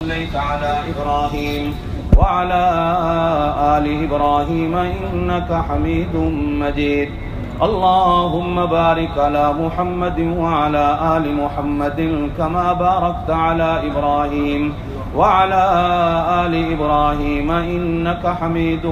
صليت على إبراهيم وعلى آل إبراهيم إنك حميد مجيد. اللهم بارك على محمد وعلى آل محمد كما باركت على إبراهيم وعلى آل إبراهيم إنك حميد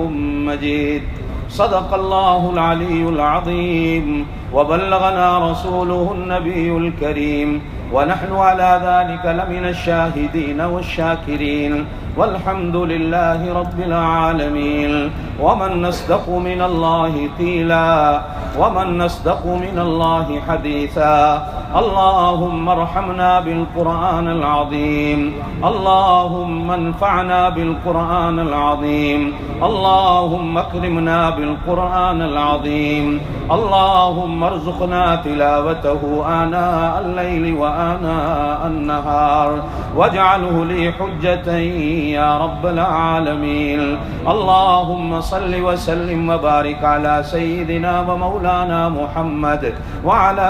مجيد. صدق الله العلي العظيم وبلغنا رسوله النبي الكريم ونحن على ذلك لمن الشاهدين والشاكرين والحمد لله رب العالمين. ومن نصدق من الله قيلا ومن نصدق من الله حديثا. اللهم ارحمنا بالقرآن العظيم، اللهم انفعنا بالقرآن العظيم، اللهم اكرمنا بالقرآن العظيم، اللهم ارزقنا تلاوته آناء الليل وآناء النهار واجعله لي حجة يا رب العالمين. اللهم صل وسلم وبارك على سيدنا ومولانا محمد وعلى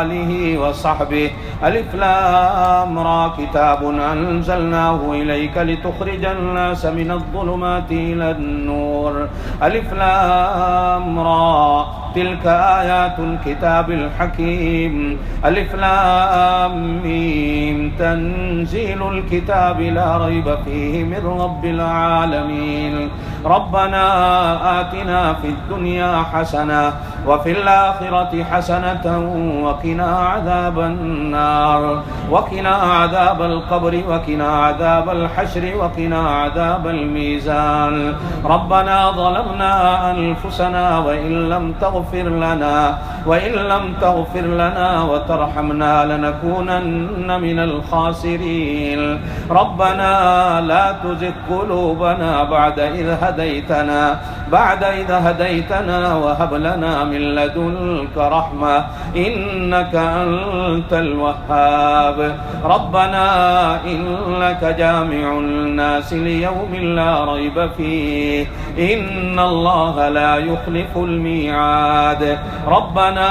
آله وصحبه. ألف لام را كتاب أنزلناه إليك لتخرج الناس من الظلمات إلى النور. ألف لام را تلك آيات الكتاب الحكيم. ألف لام ميم تنزيل الكتاب لا ريب فيه من رب العالمين. ربنا آتنا في الدنيا حسنة وفي الآخرة حسنة وقنا عذاب النار وقنا عذاب القبر وقنا عذاب الحشر وقنا عذاب الميزان. ربنا ظلمنا أنفسنا وإن لم تغفر لنا وترحمنا لنكونن من الخاسرين. ربنا لا تزغ قلوبنا بعد إذ هديتنا وهب لنا من لدنك رحمة إنك أنت الوهاب. ربنا إنك جامع الناس ليوم لا ريب فيه إن الله لا يخلف الميعاد. ربنا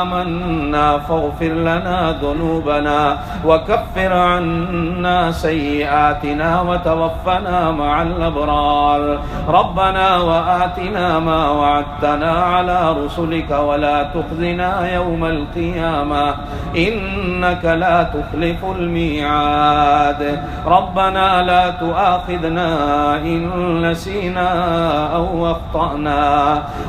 آمنا فاغفر لنا ذنوبنا وكفر عنا سيئاتنا وتوفنا مع الأبرار. ربنا وآتنا ما وعدتنا على رسلك ولا تخزنا يوم القيامة إنك لا تخلف الميعاد. ربنا لا تؤاخذنا إن نسينا أو أخطأنا.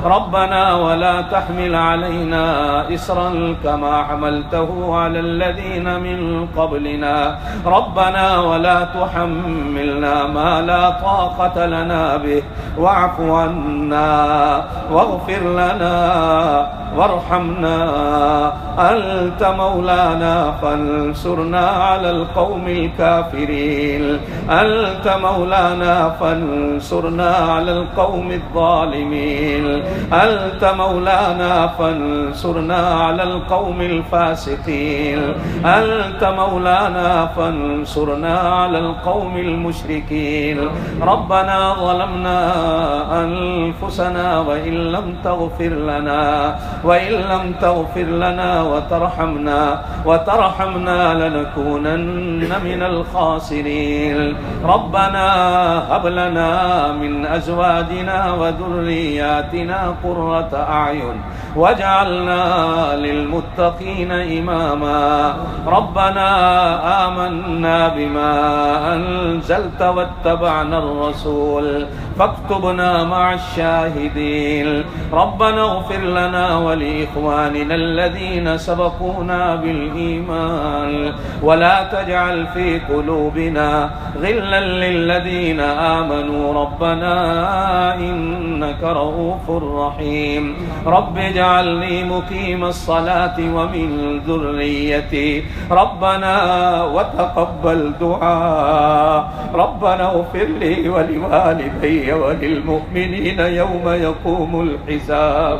ربنا ولا تحمل علينا إصرا كما حملته على الذين من قبلنا. ربنا ولا تحملنا ما لا طاقة لنا به واعف عنا واغفر لنا وارحمنا. أنت مولانا فانصرنا على القوم الكافرين. أنت مولانا فانصرنا على القوم الظالمين. أنت مولانا فانصرنا على القوم الفاسقين. أنت مولانا فانصرنا على القوم المشركين. ربنا ظلمنا أنفسنا وإن لم تغفر لنا وترحمنا لنكونن من الخاسرين. ربنا هب لنا من أزواجنا وذرياتنا قرة أعين واجعلنا للمتقين إماما. ربنا آمنا بما أنزلت واتبعنا الرسول فاكتبنا مع الشاهدين. ربنا اغفر لنا ولإخواننا الذين سبقونا بالإيمان ولا تجعل في قلوبنا غلا للذين آمنوا ربنا إنك رؤوف رحيم. رب اجعلني مقيم الصلاة ومن ذريتي ربنا وتقبل دعاء. ربنا اغفر لي ولوالدي وللمؤمنين يوم يقوم الحساب.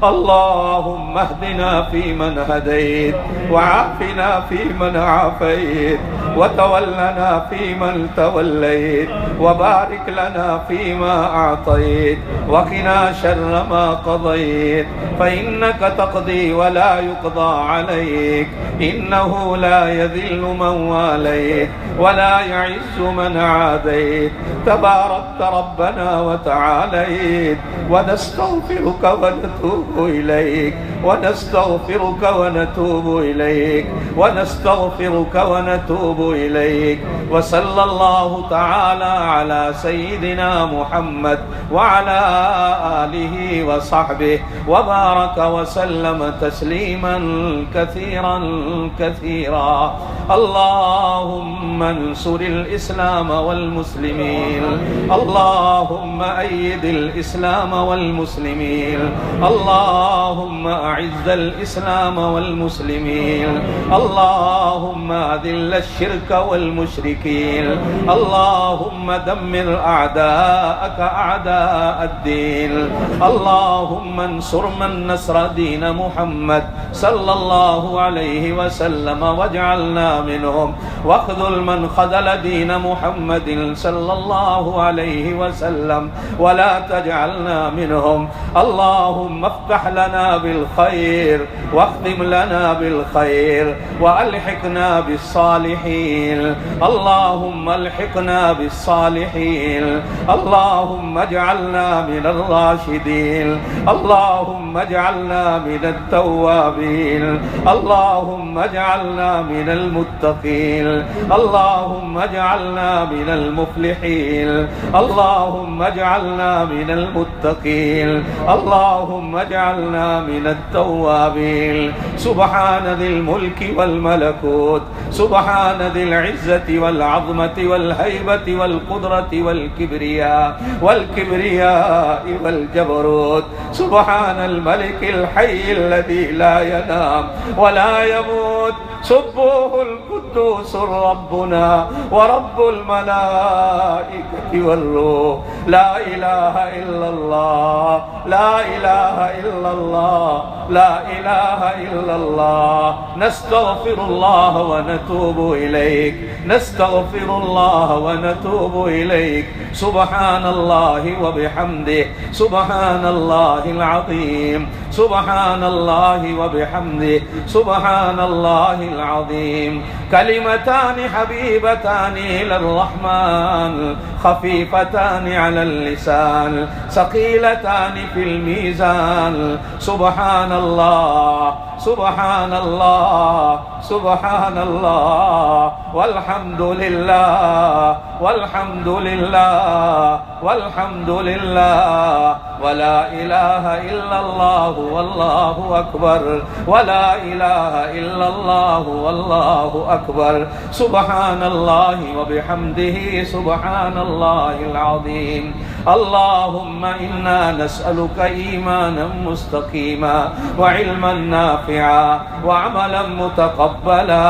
اللهم اهدنا فيمن هديت وعافنا فيمن عافيت وتولنا فيمن توليت وبارك لنا فيما أعطيت وقنا شر ما قضيت فإنك تقضي ولا يقضى عليك إنه لا يذل من واليت ولا يعز من عاديت تباركت ربنا وتعاليت ونستغفرك ونتوب إليك ونستغفرك ونتوب إليك ونستغفرك ونتوب إليك وصلى الله تعالى على سيدنا محمد وعلى آله وصحبه وبارك وسلم تسليما كثيرا كثيرا. اللهم انصر الإسلام والمسلمين، اللهم أيد الإسلام والمسلمين، اللهم أعز الإسلام والمسلمين، اللهم أذل الشرك والمشركين، اللهم دمر أعداءك أعداء الدين، اللهم انصر من نصر دين محمد صلى الله عليه وسلم واجعلنا منهم، واخذل من خذل دين محمد صلى الله عليه وسلم ولا تجعلنا منهم. اللهم افتح لنا بالخير واختم لنا بالخير وألحقنا بالصالحين، اللهم الحقنا بالصالحين، اللهم اجعلنا من الراشدين، اللهم اجعلنا من التوابين، اللهم اجعلنا من المتقين، اللهم اجعلنا من المفلحين، اللهم اجعلنا من المتقين، اللهم اجعلنا من التوابين. سبحان ذي الملك والملكوت، سبحان ذي العزة والعظمة والهيبة والقدرة والكبرياء والجبروت. سبحان الملك الحي الذي لا ينام ولا يموت، سبوه القدوس ربنا ورب الملائكة والروح. لا إله إلا الله، لا إله إلا الله، لا إله إلا الله. نستغفر الله ونتوب إليك، نستغفر الله ونتوب إليك. سبحان الله وبحمده، سبحان الله العظيم، سبحان الله وبحمده، سبحان الله العظيم. كلمتان حبيبتان إلى الرحمن خفيفتان على اللسان ثقيلتان في الميزان. سبحان الله، سبحان الله، سبحان الله، والحمد لله، والحمد لله، والحمد لله، ولا إله إلا الله والله أكبر، ولا إله إلا الله والله أكبر. سبحان الله وبحمده، سبحان الله العظيم. اللهم إنا نسألك إيمانا مستقيما وعلما نافعا وعملا متقبلا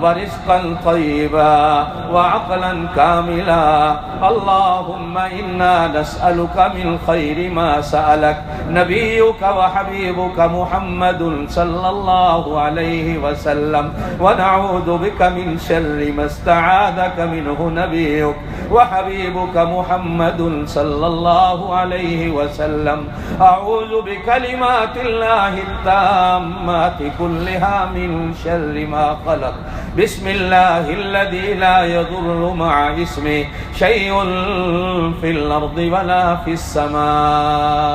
ورزقا طيبا وعقلا كاملا. اللهم إنا نسألك من خير ما سألك نبيك وحبيبك محمد صلى الله عليه وسلم، ونعوذ بك من شر ما استعاذك منه نبيك وحبيبك محمد صلى الله عليه وسلم. أعوذ بكلمات الله التامات كلها من شر ما خلق. بسم الله الذي لا يضر مع اسمه شيء في الأرض ولا في السماء.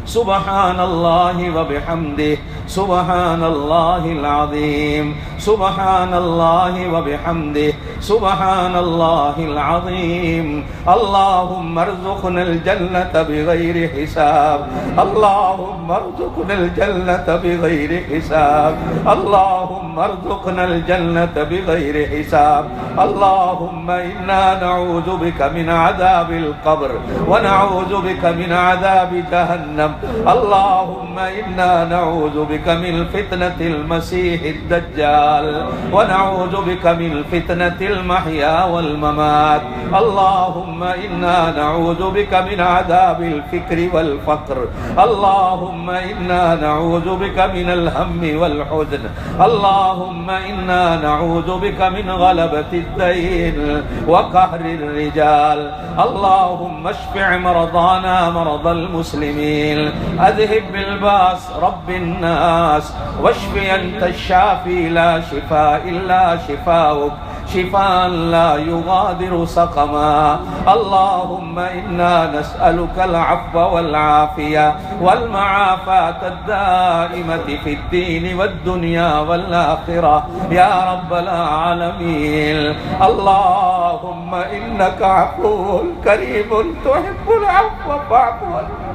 سبحان الله وبحمده، سبحان الله العظيم، سبحان الله وبحمده، سبحان الله العظيم. اللهم ارزقنا الجنة بغير حساب، اللهم ارزقنا الجنة بغير حساب، اللهم ارزقنا الجنة بغير حساب. اللهم إنا نعوذ بك من عذاب القبر ونعوذ بك من عذاب جهنم. اللهم إنا نعوذ بك بك من فتنة المسيح الدجال ونعوذ بك من فتنة المحيا والممات اللهم إنا نعوذ بك من عذاب الفكر والفقر اللهم إنا نعوذ بك من الهم والحزن اللهم إنا نعوذ بك من غلبة الدين وقهر الرجال اللهم اشفع مرضانا مرضى المسلمين اذهب بالباس رب الناس واشف أنت الشافي لا شفاء إلا شفاؤك شفاء لا يغادر سقما اللهم إنا نسألك العفو والعافية والمعافاة الدائمة في الدين والدنيا والآخرة يا رب العالمين اللهم إنك عفو كريم تحب العفو فاعف عنا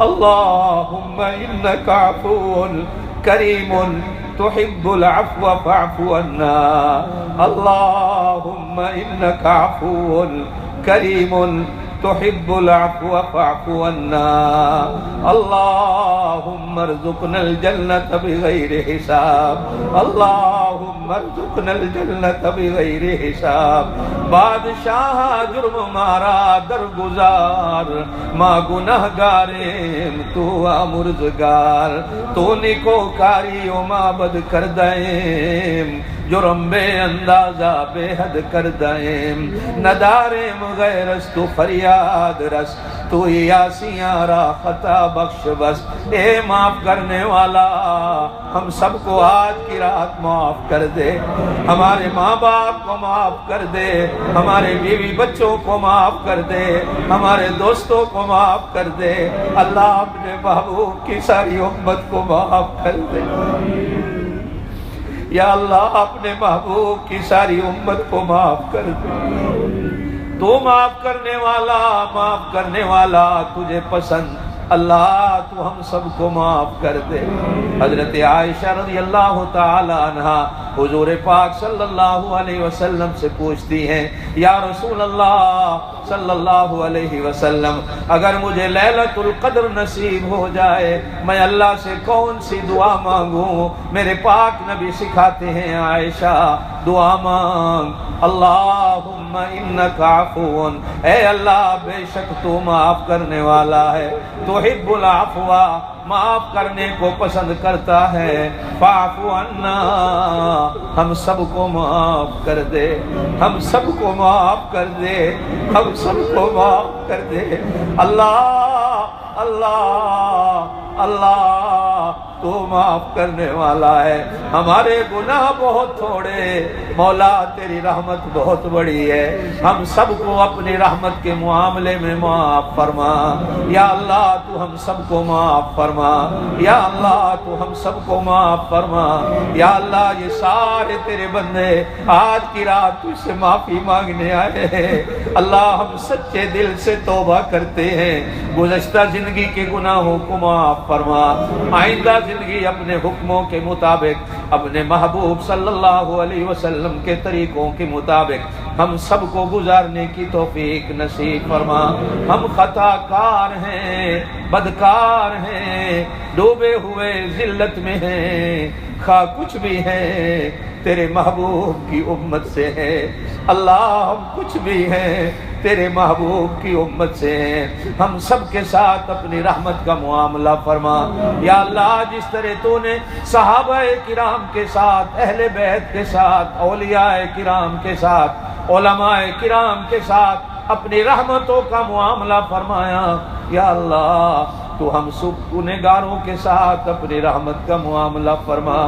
اللهم إنك عفو كريم تحب العفو فاعف عنا اللهم إنك عفو كريم تحب العفو فاعف عنا اللهم ارزقنا الجنة بغير حساب اللهم ارزقنا الجنة بغير حساب بادشاہ جرم مارا درگزار ما گناہگاریم تو آمرزگار تو نکوکاری و ما بد کردائیم جرم بے اندازہ بے حد کردائیم نداریم غیرس تو فریاد رس تو یاسیاں را خطا بخش بس اے معاف کرنے والا ہم سب کو آج کی رات معاف کر دے ہمارے ماں باپ کو معاف کر دے ہمارے بیوی بچوں کو معاف کر دے ہمارے دوستوں کو معاف کر دے اللہ اپنے محبوب کی ساری امت کو معاف کر دے یا اللہ اپنے محبوب کی ساری امت کو معاف کر دے تو معاف کرنے والا تجھے پسند اللہ تو ہم سب کو معاف کر دے حضرت عائشہ رضی اللہ تعالی عنہا حضور پاک صلی اللہ علیہ وسلم سے پوچھتی ہیں یا رسول اللہ صلی اللہ علیہ وسلم اگر مجھے لیلۃ القدر نصیب ہو جائے میں اللہ سے کون سی دعا مانگوں میرے پاک نبی سکھاتے ہیں عائشہ دعا مانگ اللہم انکا عفو اے اللہ بے شک تو معاف کرنے والا ہے تحب العفو معاف کرنے کو پسند کرتا ہے فاعف عنا ہم سب کو معاف کر دے ہم سب کو معاف کر دے ہم سب کو معاف کر دے اللہ اللہ اللہ تو معاف کرنے والا ہے ہمارے گناہ بہت تھوڑے مولا تیری رحمت بہت بڑی ہے ہم سب کو اپنی رحمت کے معاملے میں معاف فرما یا اللہ تو ہم سب کو معاف فرما یا اللہ تو ہم سب کو معاف فرما یا اللہ یہ سارے تیرے بندے آج کی رات تجھ سے معافی مانگنے آئے ہیں اللہ ہم سچے دل سے توبہ کرتے ہیں گزشتہ زندگی کے گناہوں کو معاف فرما آئندہ زندگی اپنے حکموں کے مطابق اپنے محبوب صلی اللہ علیہ وسلم کے طریقوں کے مطابق ہم سب کو گزارنے کی توفیق نصیب فرما ہم خطا کار ہیں بدکار ہیں ڈوبے ہوئے ذلت میں ہیں خواہ کچھ بھی ہیں تیرے محبوب کی امت سے ہیں اللہ ہم کچھ بھی ہیں تیرے محبوب کی امت سے ہیں ہم سب کے ساتھ اپنی رحمت کا معاملہ فرما یا اللہ جس طرح تو نے صحابہ کرام کے ساتھ اہل بیت کے ساتھ اولیاء کرام کے ساتھ علماء کرام کے ساتھ اپنی رحمتوں کا معاملہ فرمایا یا اللہ تو ہم سب گنہگاروں کے ساتھ اپنی رحمت کا معاملہ فرما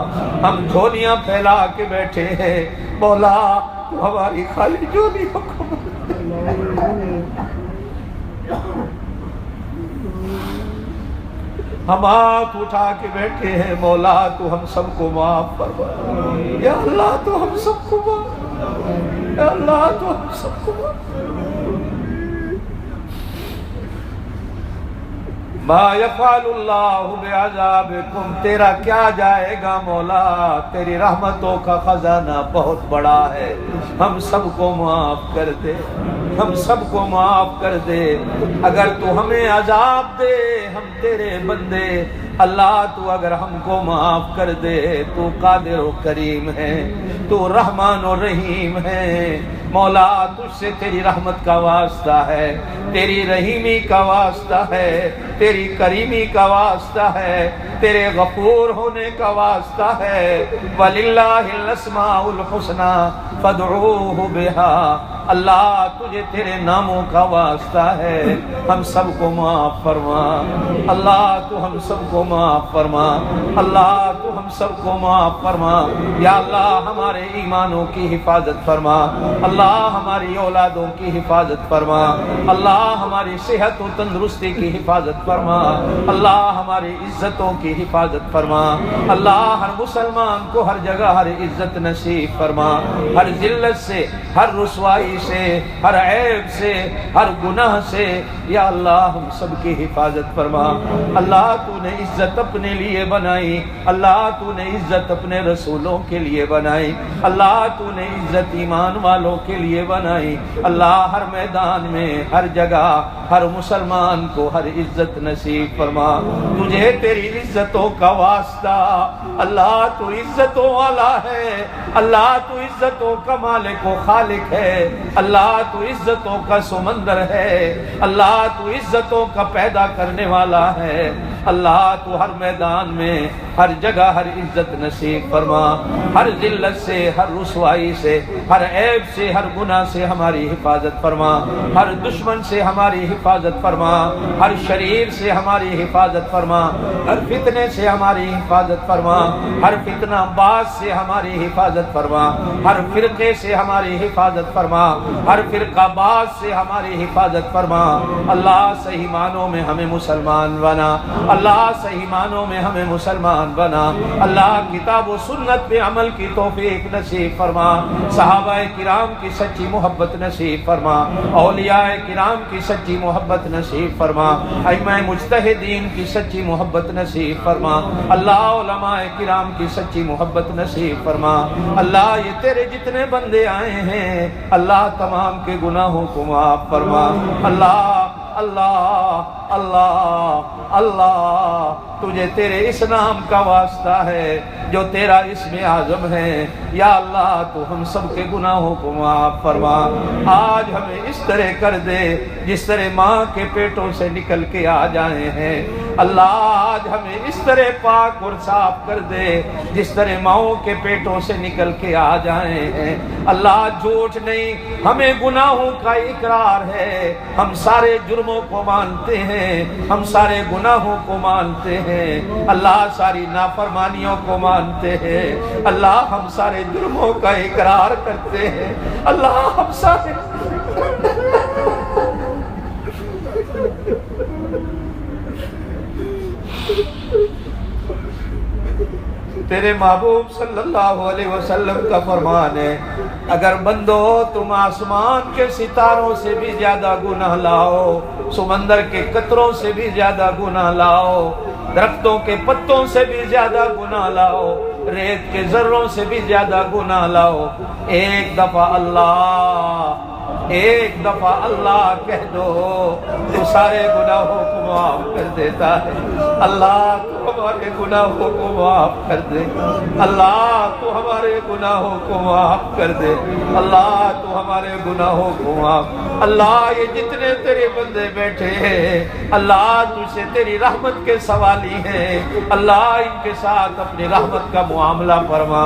ہم جھولیاں پھیلا کے بیٹھے ہیں مولا تو ہماری خالی جھولیوں کو ہم ہاتھ اٹھا کے بیٹھے ہیں مولا تو ہم سب کو معاف فرما یا اللہ تو ہم سب کو معاف یا اللہ تو ہم سب کو معاف ما یفعل اللہ بعذابکم، تیرا کیا جائے گا مولا، تیری رحمتوں کا خزانہ بہت بڑا ہے، ہم سب کو معاف کر دے، ہم سب کو معاف کر دے، اگر تو ہمیں عذاب دے ہم تیرے بندے، اللہ تو اگر ہم کو معاف کر دے، تو قادر و کریم ہے، تو رحمان و رحیم ہے، مولا تجھ سے تیری رحمت کا واسطہ ہے، تیری رحیمی کا واسطہ ہے، تیری کریمی کا واسطہ ہے، تیرے غفور ہونے کا واسطہ ہے، وَلِلَّهِ الْأَسْمَاءُ الْحُسْنَى فَادْعُوهُ بِهَا، اللہ تجھے تیرے ناموں کا واسطہ ہے، ہم سب کو معاف فرما، اللہ تو ہم سب کو معاف فرما، اللہ تو ہم سب کو معاف فرما، یا اللہ ہمارے ایمانوں کی حفاظت فرما، اللہ ہماری اولادوں کی حفاظت فرما، اللہ ہماری صحت و تندرستی کی حفاظت فرما، اللہ ہماری عزتوں کی حفاظت فرما، اللہ ہر مسلمان کو ہر جگہ ہر عزت نصیب فرما، ہر ذلت سے، ہر رسوائی سے، ہر عیب سے، ہر گناہ سے، یا اللہ ہم سب کی حفاظت فرما، اللہ تو نے عزت اپنے لیے بنائی، اللہ تو نے عزت اپنے رسولوں کے لیے بنائی، اللہ تو نے عزت ایمان والوں کے لیے بنائی، اللہ ہر میدان میں، ہر جگہ، ہر مسلمان کو ہر عزت نصیب فرما، تجھے تیری عزتوں کا واسطہ، اللہ تو عزتوں والا ہے، اللہ تو عزتوں کا مالک و خالق ہے، اللہ تو عزتوں کا سمندر ہے، اللہ تو عزتوں کا پیدا کرنے والا ہے، اللہ تو ہر میدان میں، ہر جگہ ہر عزت نصیب فرما، ہر ذلت سے، ہر رسوائی سے، ہر عیب سے، ہر گناہ سے ہماری حفاظت فرما، ہر دشمن سے ہماری حفاظت فرما، ہر شریر سے ہماری حفاظت فرما، ہر فتنے سے ہماری حفاظت فرما، ہر فتنہ باز سے ہماری حفاظت فرما، ہر فرقے سے ہماری حفاظت فرما، ہر فرقہ باز سے ہماری حفاظت فرما، اللہ صحیح معنوں میں ہمیں مسلمان بنا، اللہ صحیح معنوں میں ہمیں مسلمان بنا، اللہ کتاب و سنت پہ عمل کی توفیق نصیب فرما، صحابہ کرام کی سچی محبت نصیب فرما، اولیاء کرام کی سچی محبت نصیب فرما، ائمہ مجتہدین کی سچی محبت نصیب فرما، اللہ علماء کرام کی سچی محبت نصیب فرما، اللہ یہ تیرے جتنے بندے آئے ہیں اللہ تمام کے گناہوں کو معاف فرما، اللہ اللہ اللہ اللہ تجھے تیرے اس نام کا واسطہ ہے جو تیرا اسم اعظم ہے، یا اللہ تو ہم سب کے گناہوں کو معاف فرما، آج ہمیں اس طرح کر دے جس طرح ماں کے پیٹوں سے نکل کے آ جائے ہیں، اللہ آج ہمیں اس طرح پاک اور صاف کر دے جس طرح ماؤں کے پیٹوں سے نکل کے آ جائے ہیں، اللہ جھوٹ نہیں، ہمیں گناہوں کا اقرار ہے، ہم سارے جرموں کو مانتے ہیں، ہم سارے گناہوں کو مانتے ہیں، اللہ ساری نافرمانیوں کو مانتے ہیں، اللہ ہم سارے جرموں کا اقرار کرتے ہیں، اللہ ہم سارے تیرے محبوب صلی اللہ علیہ وسلم کا فرمان ہے، اگر بندو تم آسمان کے ستاروں سے بھی زیادہ گناہ لاؤ، سمندر کے قطروں سے بھی زیادہ گناہ لاؤ، درختوں کے پتوں سے بھی زیادہ گناہ لاؤ، ریت کے ذروں سے بھی زیادہ گناہ لاؤ، ایک دفعہ اللہ کہہ دو تو سارے گناہوں کو معاف کر دیتا ہے، اللہ تو ہمارے گناہوں کو معاف کر دے، اللہ تو ہمارے گناہوں کو معاف کر دے، اللہ تو ہمارے گناہوں کو معاف، اللہ یہ جتنے تیرے بندے بیٹھے ہیں اللہ تجھ سے تیری رحمت کے سوالی ہیں، اللہ ان کے ساتھ اپنی رحمت کا معاملہ فرما،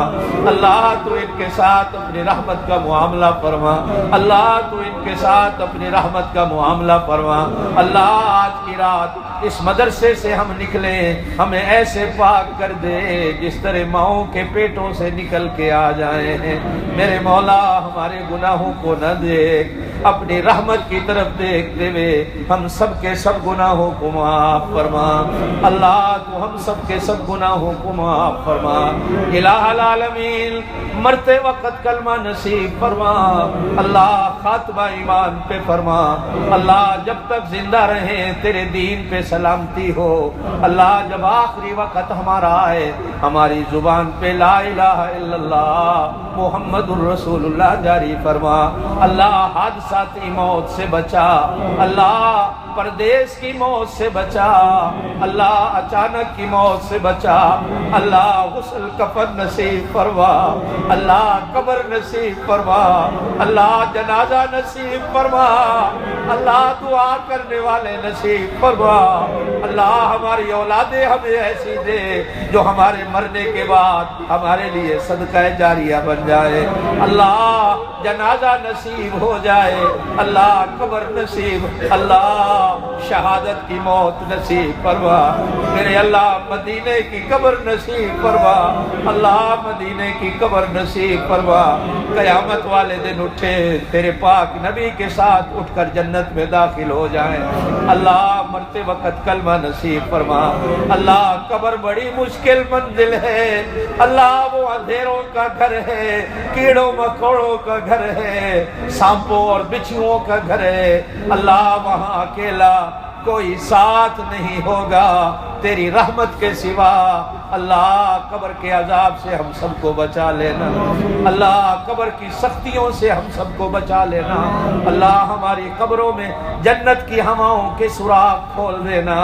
اللہ تو ان کے ساتھ اپنی رحمت کا معاملہ فرما، اللہ تو ان کے ساتھ اپنی رحمت کا معاملہ فرما، اللہ آج کی رات اس مدرسے سے ہم نکلیں، ہمیں ایسے پاک کر دے جس طرح ماؤں کے پیٹوں سے نکل کے آ جائیں ہیں، میرے مولا ہمارے گناہوں کو نہ دیکھ، اپنی رحمت کی طرف دیکھتے ہوئے ہم سب کے سب گناہوں کو معاف فرما اللہ تو ہم سب کے سب گناہوں کو معاف فرما الہ العالمین مرتے وقت کلمہ نصیب فرما اللہ خاتمہ ایمان پہ فرما اللہ جب تک زندہ رہیں تیرے دین پہ سلامتی ہو اللہ جب آخری وقت ہمارا آئے ہماری زبان پہ لا الہ الا اللہ محمد الرسول اللہ جاری فرما اللہ حادثاتی موت سے بچا اللہ پردیس کی موت سے بچا اللہ اچانک کی موت سے بچا اللہ غسل کفن نصیب فرما اللہ قبر نصیب فرما اللہ جنازہ نصیب فرما اللہ دعا کرنے والے نصیب فرما اللہ ہماری اولادیں ہمیں ایسی دے جو ہمارے مرنے کے بعد ہمارے لیے صدقہ جاریہ بن جائے اللہ جنازہ نصیب ہو جائے اللہ قبر نصیب اللہ شہادت کی موت نصیب فرما میرے اللہ مدینے کی قبر نصیب فرما اللہ مدینے کی قبر نصیب فرما قیامت والے دن اٹھے تیرے پاک نبی کے ساتھ اٹھ کر جنت میں داخل ہو جائیں اللہ مرتے وقت کلمہ نصیب فرما اللہ قبر بڑی مشکل منزل ہے اللہ وہ اندھیروں کا گھر ہے کیڑوں مکوڑوں کا گھر ہے سانپوں اور بچھوؤں کا گھر ہے اللہ وہاں اکیلا کوئی ساتھ نہیں ہوگا تیری رحمت کے سوا اللہ قبر کے عذاب سے ہم سب کو بچا لینا اللہ قبر کی سختیوں سے ہم سب کو بچا لینا اللہ ہماری قبروں میں جنت کی ہواؤں کے سراغ کھول دینا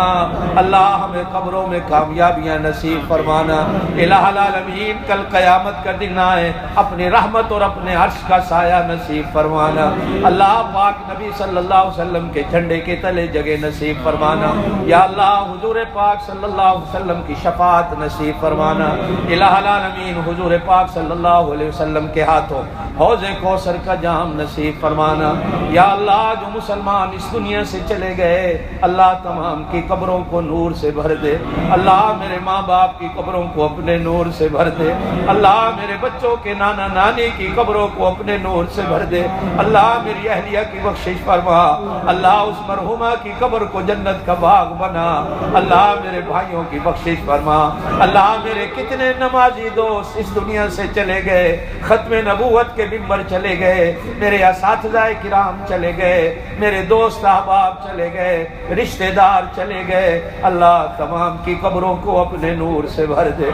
اللہ ہمیں قبروں میں کامیابیاں نصیب فرمانا الہ العالمین کل قیامت کا دن آئے اپنی رحمت اور اپنے عرش کا سایہ نصیب فرمانا اللہ پاک نبی صلی اللہ علیہ وسلم کے جھنڈے کے تلے جگہ نصیب فرمانا یا اللہ حضور پاک صلی اللہ علیہ وسلم کی شفاعت نصیب فرمانا الہ العالمین حضور پاک صلی اللہ علیہ وسلم کے ہاتھوں حوض کوثر کا جام نصیب فرمانا یا اللہ جو مسلمان اس دنیا سے چلے گئے اللہ تمام کی قبروں کو نور سے بھر دے اللہ میرے ماں باپ کی قبروں کو اپنے نور سے بھر دے اللہ میرے بچوں کے نانا نانی کی قبروں کو اپنے نور سے بھر دے اللہ میری اہلیہ کی بخشش فرما اللہ اس مرحومہ کی قبر کو جنت کا باغ بنا اللہ میرے بھائیوں کی بخشش فرما اللہ میرے کتنے نمازی دوست اس دنیا سے چلے گئے ختم نبوت کے ممبر چلے گئے میرے اساتذہ کرام چلے گئے میرے دوست احباب چلے گئے رشتہ دار چلے گئے اللہ تمام کی قبروں کو اپنے نور سے بھر دے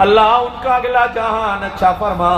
اللہ ان کا اگلا جہان اچھا فرما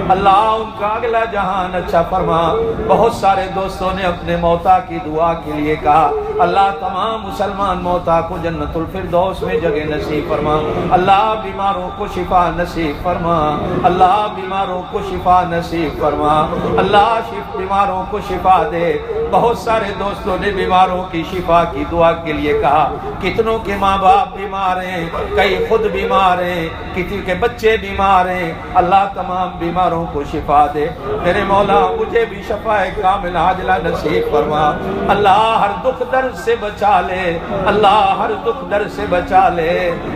اللہ ان کا اگلا جہان اچھا فرما بہت سارے دوستوں نے اپنے موتا کی دعا کے لیے کہا اللہ تمام مسلمان موتا کو جنت الفردوس میں جگہ نصیب فرما اللہ بیماروں کو شفا نصیب فرما اللہ بیماروں کو شفا نصیب فرما اللہ بیماروں کو شفا دے بہت سارے دوستوں نے بیماروں کی شفا کی دعا کے لیے کہا کتنوں کے ماں باپ بیمار ہیں کئی خود بیمار ہیں کسی کے بچے بیمار ہیں اللہ تمام بیماروں کو شفا دے میرے مولا مجھے بھی شفا کامل عاجلہ نصیب فرما اللہ ہر دکھ درد سے بچا لے اللہ ہر دکھ درد سے بچا لے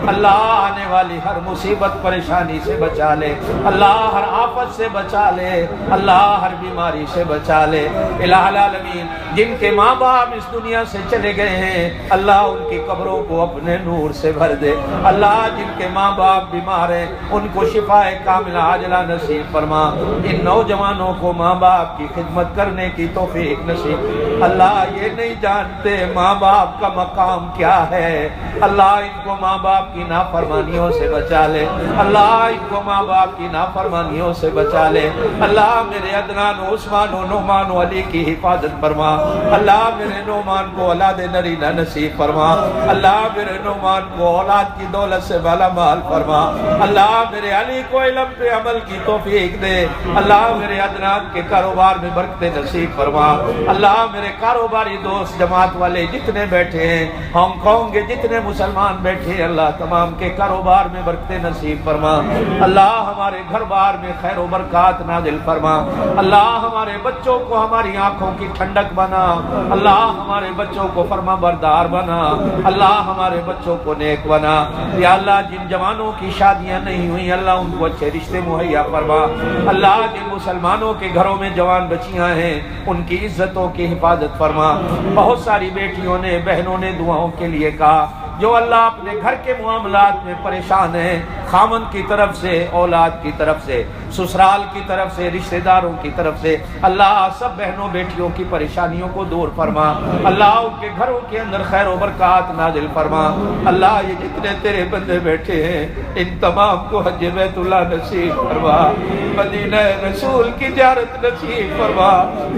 اللہ آنے والی ہر مصیبت پریشانی سے بچا لے اللہ ہر آفت سے بچا لے اللہ ہر بیماری سے بچا لے الہ العالمین جن کے ماں باپ اس دنیا سے چلے گئے ہیں اللہ ان کی قبروں کو اپنے نور سے بھر دے اللہ جن کے ماں باپ بیمار ہیں ان کو شفا کاملہ عاجلہ نصیب فرما ان نوجوانوں کو ماں باپ کی خدمت کرنے کی توفیق نصیب اللہ یہ نہیں جانتے ماں باپ کا مقام کیا ہے اللہ ان کو ماں باپ کی نافرمانیوں سے بچا لے اللہ ان کو ماں باپ کی نافرمانیوں سے بچا لے اللہ میرے عدنان و عثمان و نعمان و علی کی حفاظت فرما اللہ میرے نعمان کو اولاد نرینہ نصیب فرما اللہ میرے نعمان کو اولاد کی دولت سے بالا مال فرما اللہ میرے علی کو علم پہ عمل کی توفیق دے اللہ میرے عدنان کے کاروبار میں برکت نصیب فرما اللہ میرے کاروباری دوست جماعت والے جتنے بیٹھے ہیں ہانگ کانگ کے جتنے مسلمان بیٹھے ہیں اللہ تمام کے کاروبار میں برکت نصیب فرما اللہ ہمارے گھر بار میں خیر و برکات نازل فرما اللہ ہمارے بچوں کو ہماری آنکھوں کی ٹھنڈک بنا اللہ ہمارے بچوں کو فرما بردار بنا اللہ ہمارے بچوں کو نیک بنا یا اللہ جن جوانوں کی شادی شادیاں نہیں ہوئی اللہ ان کو اچھے رشتے مہیا فرما۔ اللہ جن مسلمانوں کے گھروں میں جوان بچیاں ہیں ان کی عزتوں کی حفاظت فرما۔ بہت ساری بیٹیوں نے بہنوں نے دعاؤں کے لیے کہا، جو اللہ اپنے گھر کے معاملات میں پریشان ہیں، خامن کی طرف سے، اولاد کی طرف سے، سسرال کی طرف سے، رشتہ داروں کی طرف سے، اللہ سب بہنوں بیٹیوں کی پریشانیوں کو دور فرما۔ اللہ ان کے گھروں کے اندر خیر و برکات نازل فرما۔ اللہ یہ جتنے تیرے بندے بیٹھے ہیں ان تمام کو حج بیت اللہ نصیب فرما، مدینہ رسول کی زیارت نصیب فرما۔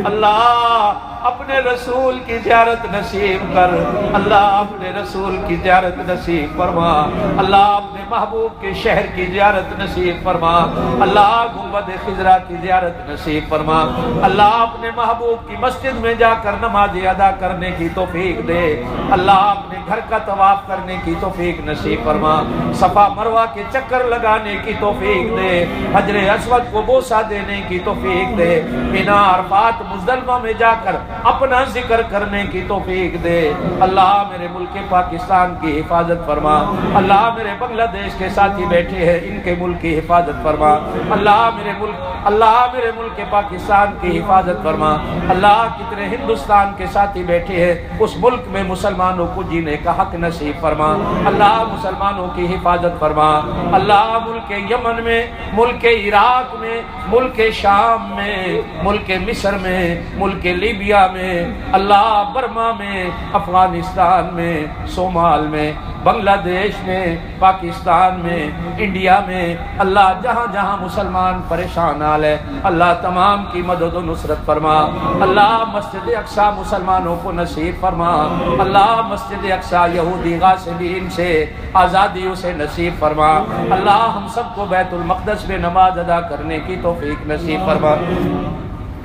اللہ اپنے رسول کی زیارت نصیب کر، اللہ اپنے رسول کی زیارت نصیب فرما۔ اللہ اپنے محبوب کے شہر کی زیارت نصیب فرما۔ اللہ گنبد خضرا کی زیارت نصیب فرما۔ اللہ اپنے محبوب کی مسجد میں جا کر نماز ادا کرنے کی توفیق دے۔ اللہ اپنے گھر کا طواف کرنے کی توفیق نصیب فرما۔ صفا مروہ کے چکر لگانے کی توفیق دے۔ حجر اسود کو بوسہ دینے کی توفیق دے۔ مینا عرفات مزدلفہ میں جا کر اپنا ذکر کرنے کی توفیق دے۔ اللہ میرے ملک پاکستان کی حفاظت فرما۔ اللہ میرے بنگلہ دیش کے ساتھی بیٹھے ہیں ان کے ملک کی حفاظت فرما۔ اللہ میرے ملک پاکستان کی حفاظت فرما۔ اللہ کتنے ہندوستان کے ساتھی بیٹھے ہیں اس ملک میں مسلمانوں کو جینے کا حق نصیب فرما۔ اللہ مسلمانوں کی حفاظت فرما۔ اللہ ملک یمن میں، ملک عراق میں، ملک شام میں، ملک مصر میں، ملک لیبیا میں، اللہ برما میں، افغانستان میں، صومال میں، بنگلہ دیش میں، پاکستان میں، انڈیا میں، اللہ جہاں جہاں مسلمان پریشان حال ہے اللہ تمام کی مدد و نصرت فرما۔ اللہ مسجد اقصی مسلمانوں کو نصیب فرما۔ اللہ مسجد اقصی یہودی غاصبین سے آزادی اسے نصیب فرما۔ اللہ ہم سب کو بیت المقدس میں نماز ادا کرنے کی توفیق نصیب فرما۔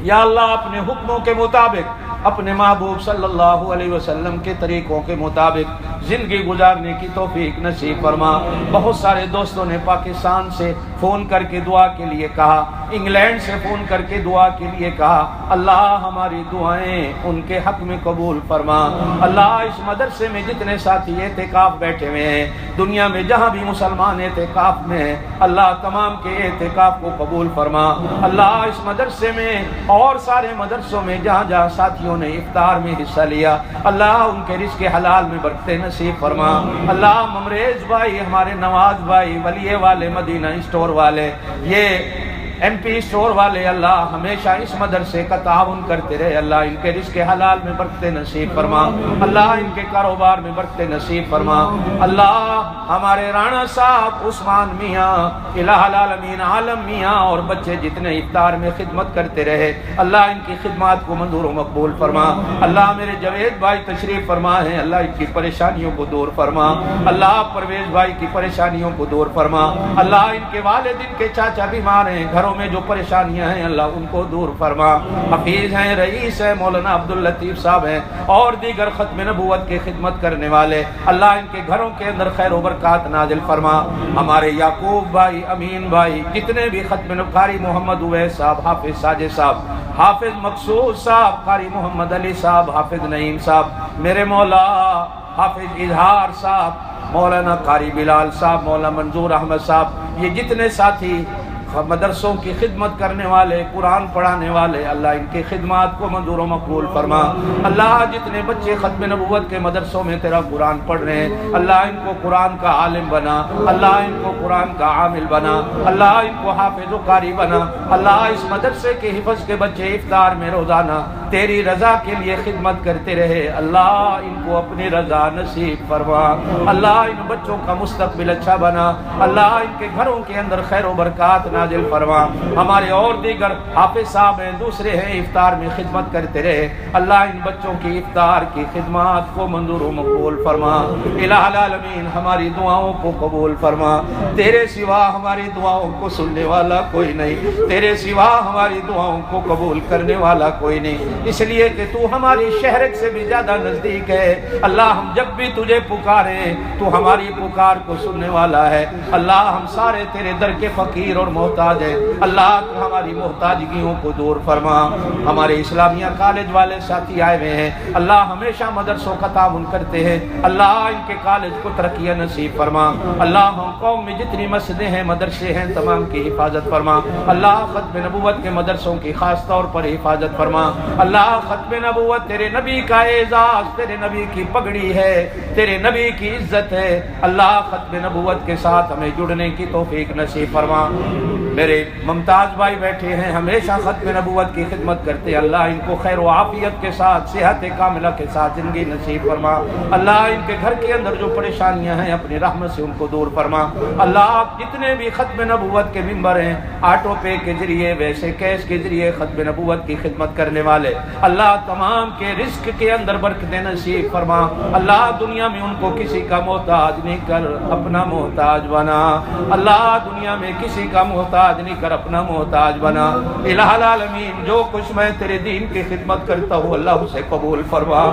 یا اللہ اپنے حکموں کے مطابق اپنے محبوب صلی اللہ علیہ وسلم کے طریقوں کے مطابق زندگی گزارنے کی توفیق نصیب فرما۔ بہت سارے دوستوں نے پاکستان سے فون کر کے دعا کے لیے کہا، انگلینڈ سے فون کر کے دعا کے لیے کہا، اللہ ہماری دعائیں ان کے حق میں قبول فرما۔ اللہ اس مدرسے میں جتنے ساتھی اعتکاف بیٹھے ہوئے ہیں، دنیا میں جہاں بھی مسلمان اعتکاف میں ہیں، اللہ تمام کے اعتکاف کو قبول فرما۔ اللہ اس مدرسے میں اور سارے مدرسوں میں جہاں جہاں ساتھیوں نے افطار میں حصہ لیا، اللہ ان کے رزق حلال میں برکتیں نصیب فرما۔ اللہ ممریز بھائی، ہمارے نواز بھائی، ولیے والے، مدینہ اسٹور والے، یہ ایم پی اسٹور والے، اللہ ہمیشہ اس مدرسے کا تعاون کرتے رہے، اللہ ان کے رزق حلال میں برکتیں نصیب فرما۔ اللہ ان کے کاروبار میں برکتیں نصیب فرما۔ اللہ ہمارے رانا صاحب، عثمان میاں، الہ العالمین عالم میاں اور بچے جتنے افطار میں خدمت کرتے رہے، اللہ ان کی خدمات کو منظور و مقبول فرما۔ اللہ میرے جوید بھائی تشریف فرما ہیں، اللہ ان کی پریشانیوں کو دور فرما۔ اللہ پرویز بھائی کی پریشانیوں کو دور فرما۔ اللہ ان کے والد، ان کے چاچا بیمار ہیں، گھروں میں جو پریشانیاں ہیں اللہ ان کو دور فرما۔ حفیظ ہیں، رئیس ہیں، مولانا عبداللطیف صاحب ہیں اور دیگر ختم نبوت کے خدمت کرنے والے، اللہ ان کے گھروں کے اندر خیر و برکات نازل فرما۔ ہمارے یعقوب بھائی، امین بھائی، جتنے بھی ختم قاری محمد اویس صاحب، حافظ ساجد صاحب، حافظ مقصود صاحب، قاری محمد علی صاحب، حافظ نعیم صاحب، میرے مولا حافظ اظہار صاحب، مولانا قاری بلال صاحب، مولانا منظور احمد صاحب، یہ جتنے ساتھی مدرسوں کی خدمت کرنے والے، قرآن پڑھانے والے، اللہ ان کی خدمات کو منظور و مقبول فرما۔ اللہ جتنے بچے ختم نبوت کے مدرسوں میں تیرا قرآن پڑھ رہے ہیں، اللہ ان کو قرآن کا عالم بنا، اللہ ان کو قرآن کا عامل بنا، اللہ ان کو حافظ و قاری بنا۔ اللہ اس مدرسے کے حفظ کے بچے افطار میں روزانہ تیری رضا کے لیے خدمت کرتے رہے، اللہ ان کو اپنی رضا نصیب فرما۔ اللہ ان بچوں کا مستقبل اچھا بنا، اللہ ان کے گھروں کے اندر خیر و برکات نازل فرما۔ ہمارے اور دیگر حافظ صاحب ہیں، دوسرے ہیں، افطار میں خدمت کرتے رہے، اللہ ان بچوں کی افطار کی خدمات کو منظور و مقبول فرما۔ الہ العالمین ہماری دعاؤں کو قبول فرما۔ تیرے سوا ہماری دعاؤں کو سننے والا کوئی نہیں، تیرے سوا ہماری دعاؤں کو قبول کرنے والا کوئی نہیں، اس لیے کہ تو ہماری شہرک سے بھی زیادہ نزدیک ہے۔ اللہ ہم جب بھی تجھے پکاریں تو ہماری پکار کو سننے والا ہے۔ اللہ ہم سارے تیرے در کے فقیر اور محتاج ہیں، اللہ تو ہماری محتاجگیوں کو دور فرما۔ ہمارے اسلامیہ کالج والے ساتھی آئے ہوئے ہیں، اللہ ہمیشہ مدرسوں کا تعاون کرتے ہیں، اللہ ان کے کالج کو ترقی نصیب فرما۔ اللہ ہم قوم میں جتنی مسجدیں ہیں مدرسے ہیں تمام کی حفاظت فرما۔ اللہ ختم نبوت کے مدرسوں کی خاص طور پر حفاظت فرما۔ اللہ ختم نبوت تیرے نبی کا اعزاز، تیرے نبی کی پگڑی ہے، تیرے نبی کی عزت ہے، اللہ ختم نبوت کے ساتھ ہمیں جڑنے کی توفیق نصیب فرما۔ میرے ممتاز بھائی بیٹھے ہیں، ہمیشہ ختم نبوت کی خدمت کرتے، اللہ ان کو خیر و عافیت کے ساتھ صحت کاملہ کے ساتھ زندگی نصیب فرما۔ اللہ ان کے گھر کے اندر جو پریشانیاں ہیں اپنی رحمت سے ان کو دور فرما۔ اللہ جتنے بھی ختم نبوت کے ممبر ہیں، آٹو پے کے ذریعے ویسے کیش کے ذریعے ختم نبوت کی خدمت کرنے والے، اللہ تمام کے رزق کے اندر برکت نصیب فرما۔ اللہ دنیا میں ان کو کسی کا محتاج نہیں کر اپنا محتاج بنا، اللہ دنیا میں کسی کا محتاج نہیں کر اپنا محتاج بنا۔ الہ العالمین جو کچھ میں تیرے دین کی خدمت کرتا ہوں اللہ اسے قبول فرما۔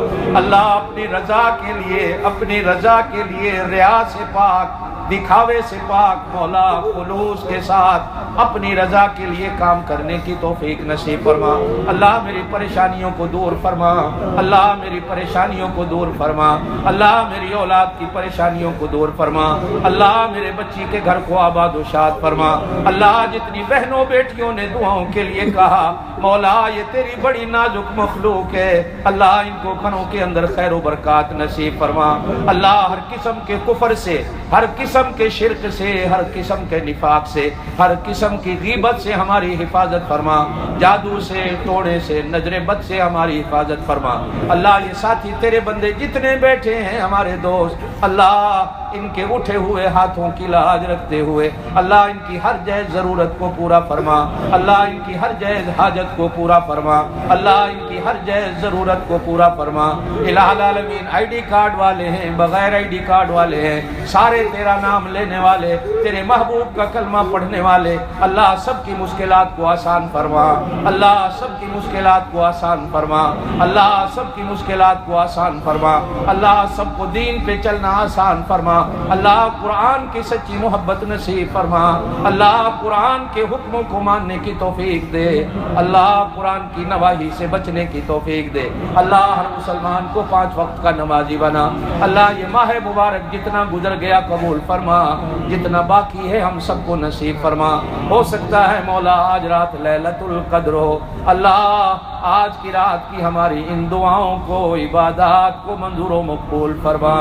اللہ اپنی رضا کے لیے، اپنی رضا کے لیے ریا سے پاک، دکھاوے سے پاک مولا، خلوص کے ساتھ اپنی رضا کے لیے کام کرنے کی توفیق نصیب فرما۔ اللہ میری پریشانیوں کو دور فرما، اللہ میری پریشانیوں کو دور فرما، اللہ میری اولاد کی پریشانیوں کو دور فرما، اللہ میرے بچی کے گھر کو آباد و شاد فرما۔ اللہ جتنی بہنوں بیٹیوں نے دعاؤں کے لیے کہا مولا یہ تیری بڑی نازک مخلوق ہے، اللہ ان کو گھروں کے اندر خیر و برکات نصیب فرما۔ اللہ ہر قسم کے کفر سے، ہر قسم کے شرک سے، ہر قسم کے نفاق سے، ہر قسم کی غیبت سے ہماری حفاظت فرما، جادو سے، ٹوڑے سے، نظر بد سے ہماری حفاظت فرما۔ اللہ یہ ساتھی تیرے بندے جتنے بیٹھے ہیں ہمارے دوست، اللہ ان کے اٹھے ہوئے ہاتھوں کی لاج رکھتے ہوئے اللہ ان کی ہر جائز ضرورت کو پورا فرما، اللہ ان کی ہر جائز حاجت کو پورا فرما، اللہ ان کی ہر جائز ضرورت کو پورا فرما۔ الہ العالمین آئی ڈی کارڈ والے ہیں، بغیر آئی ڈی کارڈ والے ہیں، سارے تیرا نام لینے والے، تیرے محبوب کا کلمہ پڑھنے والے، اللہ سب کی مشکلات کو آسان فرما، اللہ سب کی مشکلات کو آسان فرما، اللہ سب کی مشکلات کو آسان فرما، اللہ سب کو دین پہ چلنا آسان فرما، اللہ قرآن کی سچی محبت نصیب فرما، اللہ قرآن کے حکموں کو ماننے کی توفیق دے، اللہ قرآن کی نواہی سے بچنے کی توفیق دے، اللہ ہر مسلمان کو 5 وقت کا نمازی بنا۔ اللہ یہ ماہ مبارک جتنا گزر گیا قبول فرما، جتنا باقی ہے ہم سب کو نصیب فرما۔ ہو سکتا ہے مولا آج رات لیلۃ القدر ہو، اللہ آج کی رات کی ہماری ان دعاؤں کو، عبادات کو منظور و مقبول فرما۔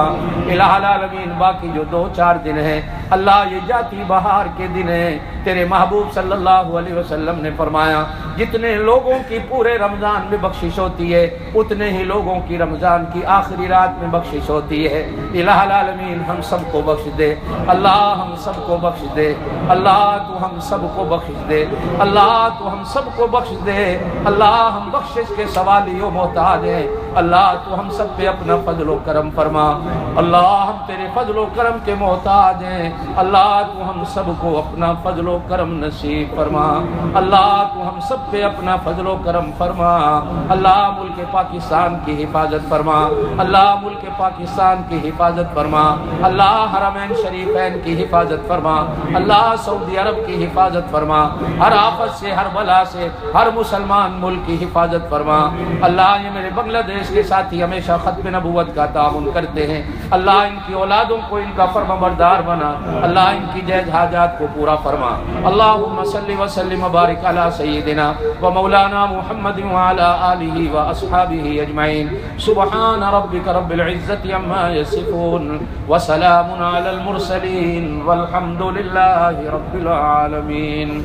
الہ العالمین باقی جو 2-4 دن ہیں اللہ یہ جاتی بہار کے دن ہیں، تیرے محبوب صلی اللہ علیہ وسلم نے فرمایا جتنے لوگوں کی پورے رمضان میں بخشش ہوتی ہے اتنے ہی لوگوں کی رمضان کی آخری رات میں بخشش ہوتی ہے۔ الہ العالمین ہم سب کو بخش دے، اللہ ہم سب کو بخش دے، اللہ تو ہم سب کو بخش دے، اللہ تو ہم سب کو بخش دے، اللہ ہم بخشش کے سوالی و محتاج ہیں، اللہ تو ہم سب پہ اپنا فضل و کرم فرما، اللہ ہم تیرے فضل و کرم کے محتاج ہیں، اللہ تو ہم سب کو اپنا فضل و کرم نصیب فرما، اللہ تو ہم سب پہ اپنا فضل و کرم فرما، اللہ ملک پاکستان کی حفاظت فرما، اللہ ملک پاکستان کی حفاظت فرما، اللہ حرمین شریفین کی حفاظت فرما، اللہ سعودی عرب کی حفاظت فرما، ہر آفت سے، ہر بلا سے، ہر مسلمان ملک کی حفاظت فرما۔ اللہ یہ میرے بنگلہ دیش کے ساتھی ہمیشہ ختم نبوت کا تعاون کرتے ہیں، اللہ ان کی اولادوں کو ان کا فرما بردار بنا، اللہ ان کی جائز حاجات کو پورا فرما۔ اللہم صلی وسلم وبارک علی سیدنا و مولانا محمد وعلی آلہ و اصحابہ اجمعین، سبحان ربک رب العزت عما یصفون وسلام علی المرسلین والحمد للہ رب العالمین۔